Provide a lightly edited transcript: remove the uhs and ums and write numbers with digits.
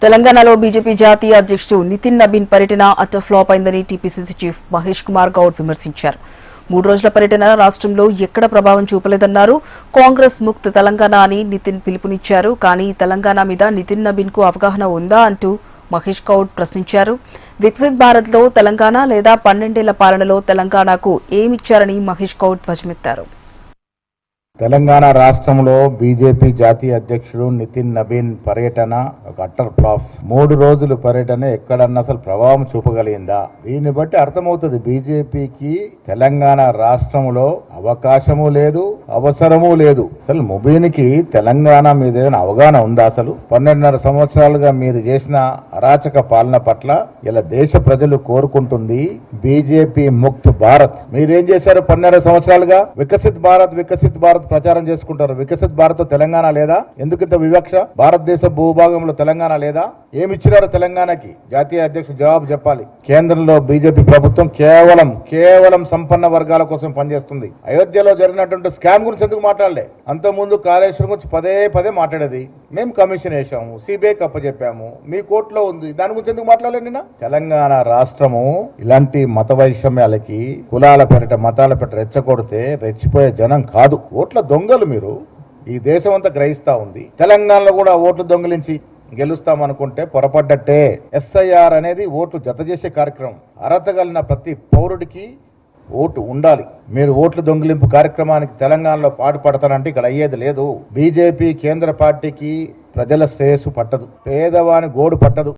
తెలంగాణలో బీజేపీ జాతీయ అధ్యక్షుడు నితిన్ నబీన్ పర్యటన అట్టర్ ఫ్లాప్ అయిందని టీపీసీసీ చీఫ్ మహేష్ కుమార్ గౌడ్ విమర్శించారు. 3 రోజుల పర్యటన రాష్ట్రంలో ఎక్కడ ప్రభావం చూపలేదన్నారు. కాంగ్రెస్ ముక్త్ తెలంగాణ అని నితిన్ పిలుపునిచ్చారు. కానీ తెలంగాణ మీద నితిన్ నబీన్ కు అవగాహన ఉందా అంటూ మహేష్ గౌడ్ ప్రశ్నించారు. వికసిత్ భారత్ లో తెలంగాణ లేదా 12 ఏళ్ల పాలనలో తెలంగాణకు ఏమిచ్చారని మహేష్ గౌడ్ ధ్వజమెత్తారు. తెలంగాణ రాష్ట్రంలో బీజేపీ జాతీయ అధ్యక్షుడు నితిన్ నబీన్ పర్యటన ఒక అట్టర్ ఫ్లాప్. 3 రోజుల పర్యటన ఎక్కడన్నా అసలు ప్రభావం చూపగలిగిందా? దీన్ని బట్టి అర్థమవుతుంది బీజేపీకి తెలంగాణ రాష్ట్రంలో అవకాశము లేదు, అవసరము లేదు. అసలు నబీన్కి తెలంగాణ మీద ఏదైనా అవగాహన ఉందా? అసలు 12.5 సంవత్సరాలుగా మీరు చేసిన అరాచక పాలన పట్ల ఇలా దేశ ప్రజలు కోరుకుంటుంది బీజేపీ ముక్త్ భారత్. మీరేం చేశారు 12 సంవత్సరాలుగా? వికసిత్ భారత్ ప్రచారం చేసుకుంటారు. వికసిత్ భారత్ తెలంగాణ లేదా? ఎందుకింత వివక్ష? భారతదేశ భూభాగంలో తెలంగాణ లేదా? ఏమిచ్చినారు తెలంగాణకి? జాతీయ అధ్యక్షుడు జవాబు చెప్పాలి. కేంద్రంలో బీజేపీ ప్రభుత్వం కేవలం సంపన్న వర్గాల కోసం పనిచేస్తుంది. అయోధ్యలో జరిగినటువంటి స్కామ్ గురించి ఎందుకు మాట్లాడలే? అంతకుముందు కాళేశ్వరం గురించి పదే మాట్లాడేది. మేము కమిషన్ వేసాము, సిబిఐకి అప్పచెప్పాము, మీ కోర్టులో ఉంది, దాని గురించి ఎందుకు మాట్లాడలేదు? నిన్న తెలంగాణ రాష్ట్రము ఇలాంటి మత వైషమ్యాలకి, కులాల పేరిట మతాల పేరిట రెచ్చగొడితే రెచ్చిపోయే జనం కాదు. ఓట్ల దొంగలు మీరు. ఈ దేశం అంతా గ్రహిస్తా ఉంది. తెలంగాణలో కూడా ఓట్లు దొంగిలించి గెలుస్తామనుకుంటే పొరపడ్డట్టే. ఎస్ఐఆర్ అనేది ఓట్లు జత చేసే కార్యక్రమం. అర్హత కలిగిన ప్రతి పౌరుడికి ఓటు ఉండాలి. మీరు ఓట్ల దొంగిలింపు కార్యక్రమానికి తెలంగాణలో పాటుపడతానంటే ఇక్కడ అయ్యేది లేదు. బీజేపీ కేంద్ర పార్టీకి ప్రజల శ్రేయస్సు పట్టదు, పేదవాని గోడు పట్టదు.